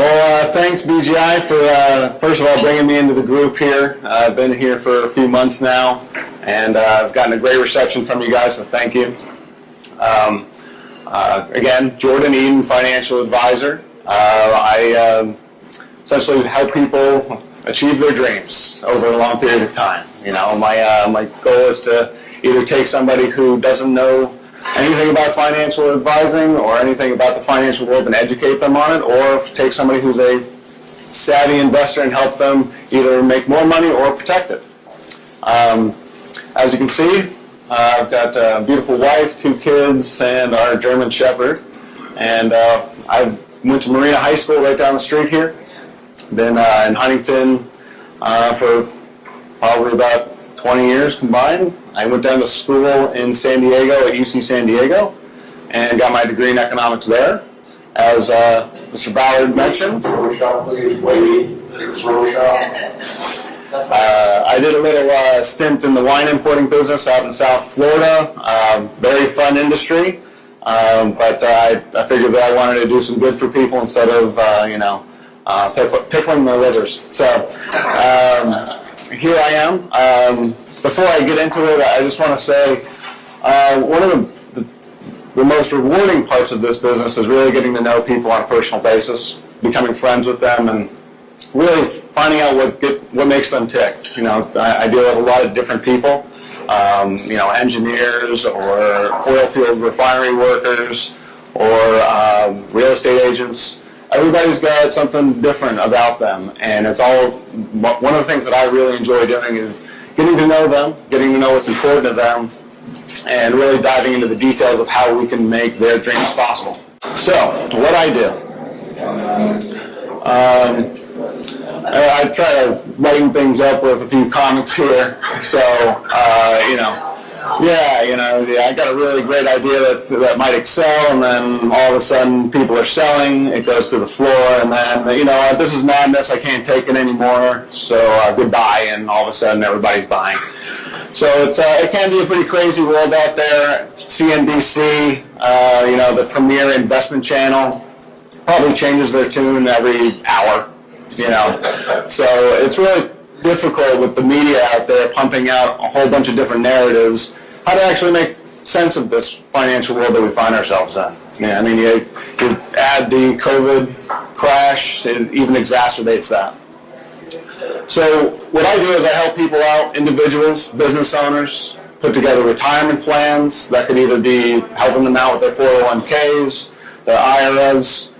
Well, thanks BGI for first of all bringing me into the group here. I've been here for a few months now, and I've gotten a great reception from you guys, so thank you. Again, Jordan Eden, financial advisor. I essentially help people achieve their dreams over a long period of time. You know, my goal is to either take somebody who doesn't know anything about financial advising or anything about the financial world and educate them on it, or take somebody who's a savvy investor and help them either make more money or protect it. As you can see, I've got a beautiful wife, 2 kids, and our German Shepherd. And I went to Marina High School right down the street here. Been in Huntington for probably about 20 years combined. I went down to school in San Diego at UC San Diego and got my degree in economics there. As Mr. Ballard mentioned, I did a little stint in the wine importing business out in South Florida. Very fun industry, but I figured that I wanted to do some good for people instead of pickling their livers. So here I am. Before I get into it, I just want to say one of the most rewarding parts of this business is really getting to know people on a personal basis, becoming friends with them, and really finding out what makes them tick. You know, I deal with a lot of different people, engineers or oil field refinery workers or real estate agents. Everybody's got something different about them, and it's all one of the things that I really enjoy doing is getting to know them, getting to know what's important to them, and really diving into the details of how we can make their dreams possible. So, what I do. I try to lighten things up with a few comics here. So, I got a really great idea that might excel, and then all of a sudden people are selling, it goes to the floor, and then, this is madness, I can't take it anymore, so goodbye, and all of a sudden everybody's buying. So it can be a pretty crazy world out there. CNBC, the premier investment channel, probably changes their tune every hour, So it's really difficult with the media out there pumping out a whole bunch of different narratives, how to actually make sense of this financial world that we find ourselves in. Yeah, I mean, you add the COVID crash, it even exacerbates that. So what I do is I help people out, individuals, business owners, put together retirement plans that could either be helping them out with their 401ks, their IRAs,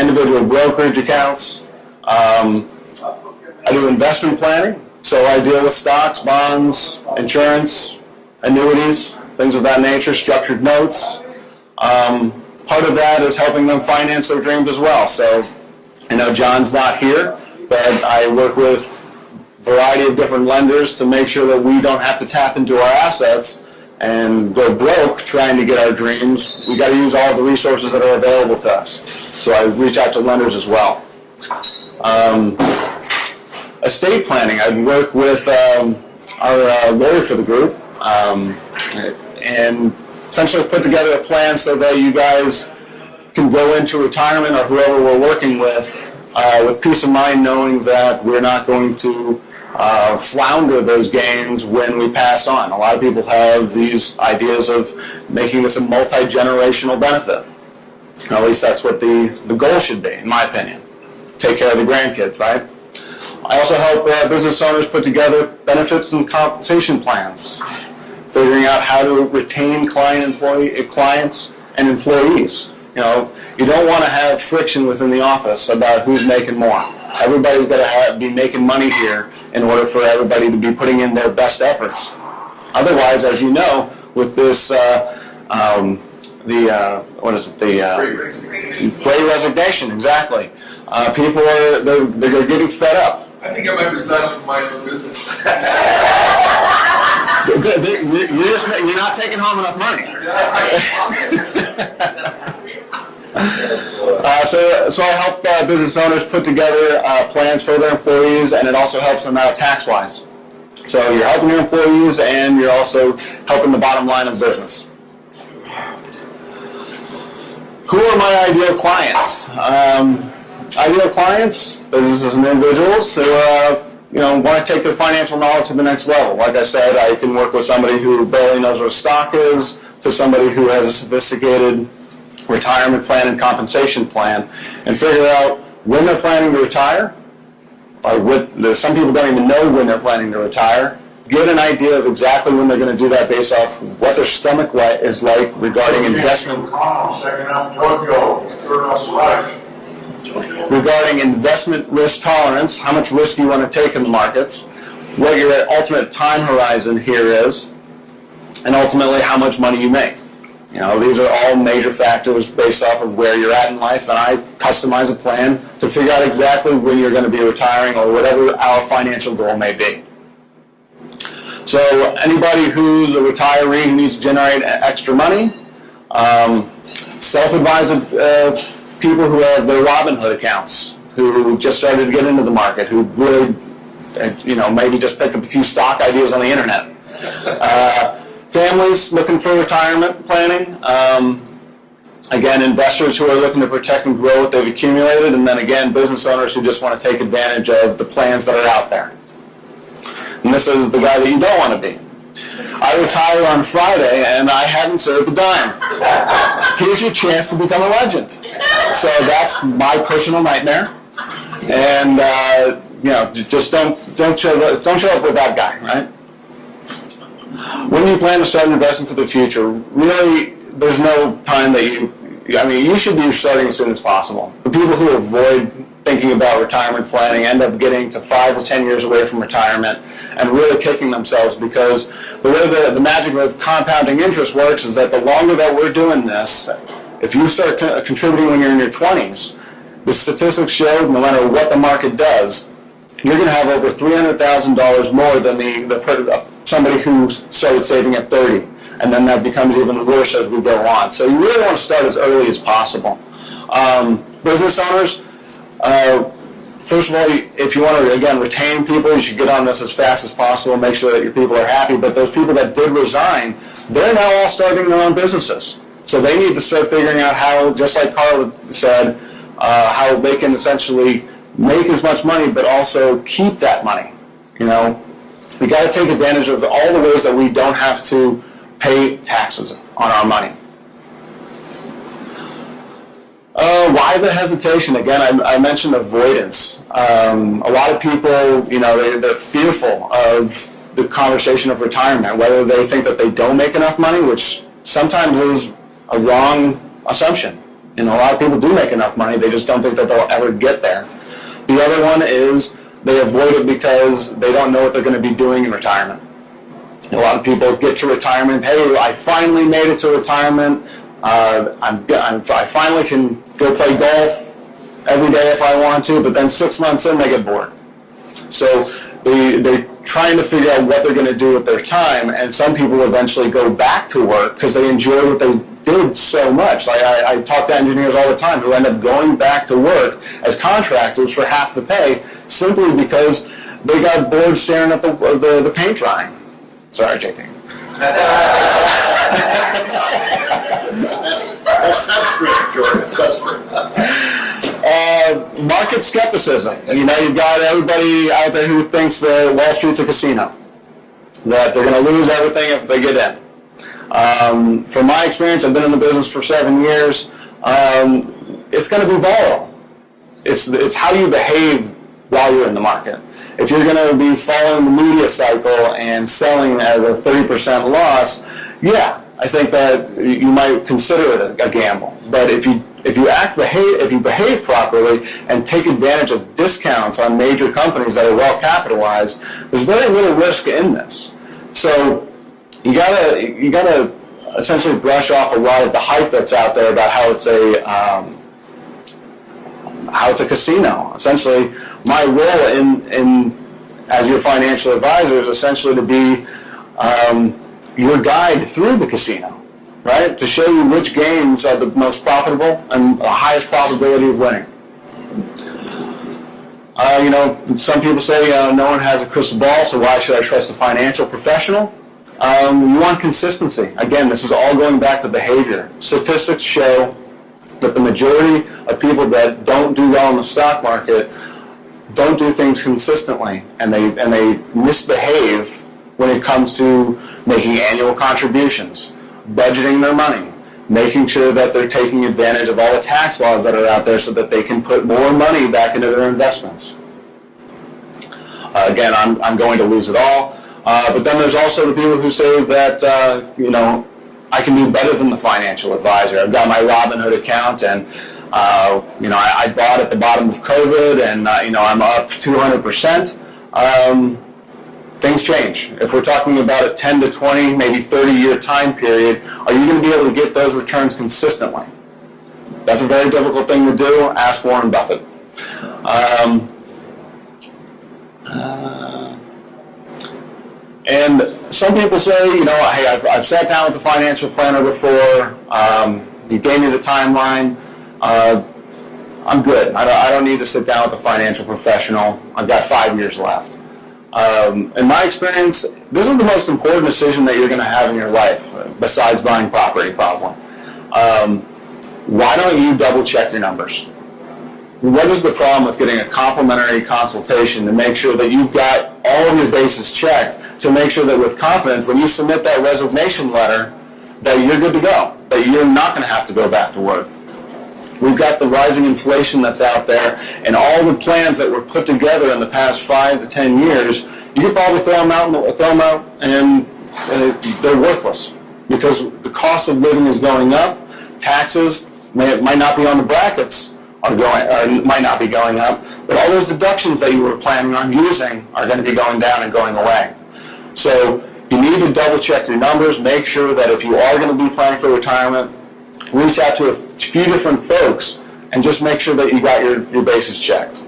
individual brokerage accounts. I do investment planning, so I deal with stocks, bonds, insurance, annuities, things of that nature, structured notes. Part of that is helping them finance their dreams as well. So I know John's not here, but I work with a variety of different lenders to make sure that we don't have to tap into our assets and go broke trying to get our dreams. We got to use all the resources that are available to us. So I reach out to lenders as well. Estate planning, I work with our lawyer for the group and essentially put together a plan so that you guys can go into retirement, or whoever we're working with peace of mind, knowing that we're not going to flounder those gains when we pass on. A lot of people have these ideas of making this a multi-generational benefit. At least that's what the goal should be, in my opinion. Take care of the grandkids, right? I also help business owners put together benefits and compensation plans, figuring out how to retain clients and employees. You don't want to have friction within the office about who's making more. Everybody's got to be making money here in order for everybody to be putting in their best efforts. Otherwise, as you know, with this, Great Resignation, exactly. People they're getting fed up. I think I might resign from my own business. You're not taking home enough money. So I help business owners put together plans for their employees, and it also helps them out tax-wise. So you're helping your employees, and you're also helping the bottom line of business. Who are my ideal clients? ideal clients, businesses and individuals who want to take their financial knowledge to the next level. Like I said, I can work with somebody who barely knows what a stock is to somebody who has a sophisticated retirement plan and compensation plan, and figure out when they're planning to retire. Some people don't even know when they're planning to retire. Get an idea of exactly when they're going to do that based off what their stomach is like regarding investment. Regarding investment risk tolerance, how much risk you want to take in the markets, what your ultimate time horizon here is, and ultimately how much money you make. These are all major factors based off of where you're at in life, and I customize a plan to figure out exactly when you're going to be retiring or whatever our financial goal may be. So anybody who's a retiree who needs to generate extra money, self-advised people who have their Robinhood accounts, who just started to get into the market, who really, maybe just picked up a few stock ideas on the internet. Families looking for retirement planning. Again, investors who are looking to protect and grow what they've accumulated. And then again, business owners who just want to take advantage of the plans that are out there. And this is the guy that you don't want to be. I retire on Friday and I haven't served a dime. Here's your chance to become a legend. So that's my personal nightmare. And just don't show up with that guy, right? When you plan to start investing for the future, really, there's no time that you should be starting as soon as possible. The people who avoid thinking about retirement planning end up getting to 5 to 10 years away from retirement and really kicking themselves, because the way the magic of compounding interest works is that the longer that we're doing this, if you start contributing when you're in your 20s, the statistics show no matter what the market does, you're going to have over $300,000 more than somebody who started saving at 30. And then that becomes even worse as we go on. So you really want to start as early as possible. Business owners, first of all, if you want to, again, retain people, you should get on this as fast as possible, make sure that your people are happy. But those people that did resign, they're now all starting their own businesses. So they need to start figuring out how, just like Carla said, how they can essentially make as much money but also keep that money. We got to take advantage of all the ways that we don't have to pay taxes on our money. Why the hesitation? Again, I mentioned avoidance. A lot of people, they're fearful of the conversation of retirement, whether they think that they don't make enough money, which sometimes is a wrong assumption. A lot of people do make enough money, they just don't think that they'll ever get there. The other one is they avoid it because they don't know what they're going to be doing in retirement. A lot of people get to retirement, hey, I finally made it to retirement. I finally can go play golf every day if I want to, but then 6 months in, they get bored. So they're trying to figure out what they're going to do with their time, and some people eventually go back to work because they enjoy what they did so much. I talk to engineers all the time who end up going back to work as contractors for half the pay simply because they got bored staring at the paint drying. Sorry, JT. That's substrate, Jordan. Substrate. Market skepticism. You've got everybody out there who thinks that Wall Street's a casino, that they're going to lose everything if they get in. From my experience, I've been in the business for 7 years. It's going to be volatile. It's how you behave while you're in the market. If you're going to be following the media cycle and selling at a 30% loss, yeah, I think that you might consider it a gamble. But if you behave properly and take advantage of discounts on major companies that are well capitalized, there's very little risk in this. So you gotta essentially brush off a lot of the hype that's out there about how it's a casino. Essentially, my role in as your financial advisor is essentially to be your guide through the casino, right? To show you which games are the most profitable and the highest probability of winning. Some people say no one has a crystal ball, so why should I trust a financial professional? You want consistency. Again, this is all going back to behavior. Statistics show But the majority of people that don't do well in the stock market don't do things consistently, and they misbehave when it comes to making annual contributions, budgeting their money, making sure that they're taking advantage of all the tax laws that are out there so that they can put more money back into their investments. Again, I'm going to lose it all. But then there's also the people who say that, I can do better than the financial advisor. I've got my Robinhood account, and I bought at the bottom of COVID, and I'm up 200%. Things change. If we're talking about a 10 to 20, maybe 30-year time period, are you going to be able to get those returns consistently? That's a very difficult thing to do. Ask Warren Buffett. And some people say, hey, I've sat down with the financial planner before. He gave me the timeline. I'm good. I don't need to sit down with a financial professional. I've got 5 years left. In my experience, this is the most important decision that you're going to have in your life, besides buying property, probably. Why don't you double check your numbers? What is the problem with getting a complimentary consultation to make sure that you've got all of your bases checked, to make sure that with confidence, when you submit that resignation letter, that you're good to go, that you're not going to have to go back to work? We've got the rising inflation that's out there, and all the plans that were put together in the past 5 to 10 years, you could probably throw them out and they're worthless, because the cost of living is going up. Taxes might not be on the brackets, might not be going up, but all those deductions that you were planning on using are going to be going down and going away. So you need to double check your numbers, make sure that if you are going to be planning for retirement, reach out to a few different folks and just make sure that you got your bases checked.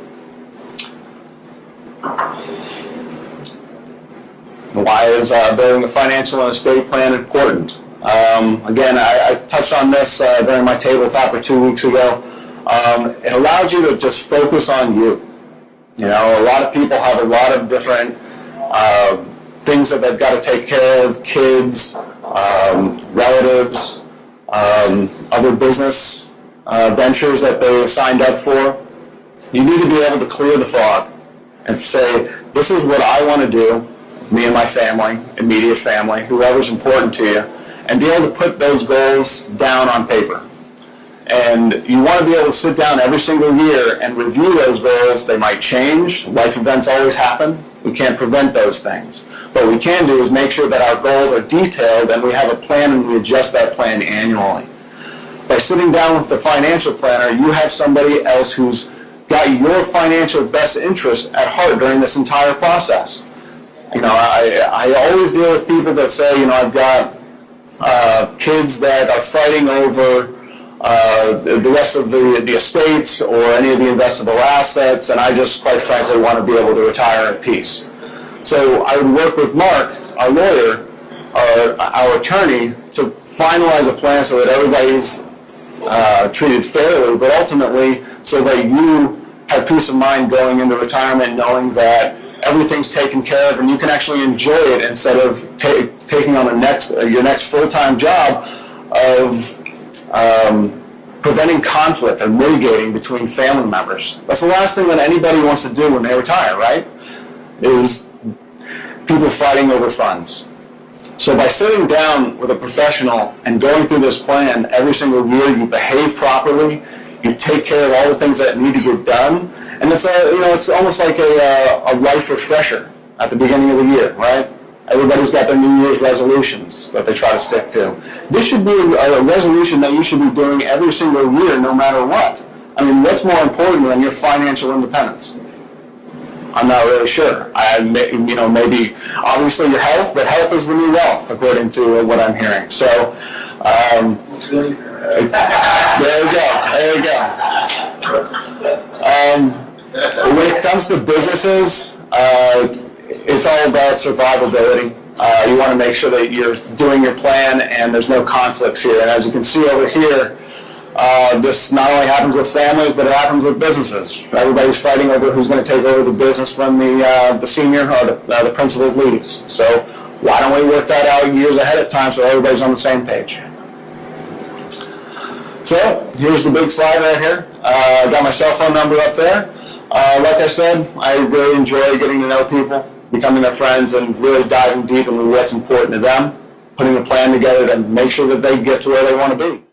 Why is building a financial and estate plan important? Again, I touched on this during my tabletop 2 weeks ago. It allows you to just focus on you. A lot of people have a lot of different things that they've got to take care of: kids, relatives, other business ventures that they've signed up for. You need to be able to clear the fog and say, this is what I want to do, me and my family, immediate family, whoever's important to you, and be able to put those goals down on paper. And you want to be able to sit down every single year and review those goals. They might change. Life events always happen. We can't prevent those things. What we can do is make sure that our goals are detailed and we have a plan, and we adjust that plan annually. By sitting down with the financial planner, you have somebody else who's got your financial best interest at heart during this entire process. I always deal with people that say, I've got kids that are fighting over the rest of the estates or any of the investable assets, and I just, quite frankly, want to be able to retire in peace. So I would work with Mark, our lawyer, our attorney, to finalize a plan so that everybody's treated fairly, but ultimately so that you have peace of mind going into retirement, knowing that everything's taken care of and you can actually enjoy it instead of taking on your next full-time job of preventing conflict or mitigating between family members. That's the last thing that anybody wants to do when they retire, right? Is people fighting over funds. So by sitting down with a professional and going through this plan every single year, you behave properly, you take care of all the things that need to get done, and it's almost like a life refresher at the beginning of the year, right? Everybody's got their New Year's resolutions that they try to stick to. This should be a resolution that you should be doing every single year, no matter what. I mean, what's more important than your financial independence? I'm not really sure. Maybe obviously your health, but health is the new wealth, according to what I'm hearing. So, there you go. When it comes to businesses, it's all about survivability. You want to make sure that you're doing your plan and there's no conflicts here. And as you can see over here, this not only happens with families, but it happens with businesses. Everybody's fighting over who's going to take over the business when the senior or the principal leaves. So why don't we work that out years ahead of time so everybody's on the same page? So here's the big slide right here. Got my cell phone number up there. Like I said, I really enjoy getting to know people, becoming their friends, and really diving deep into what's important to them, putting a plan together to make sure that they get to where they want to be.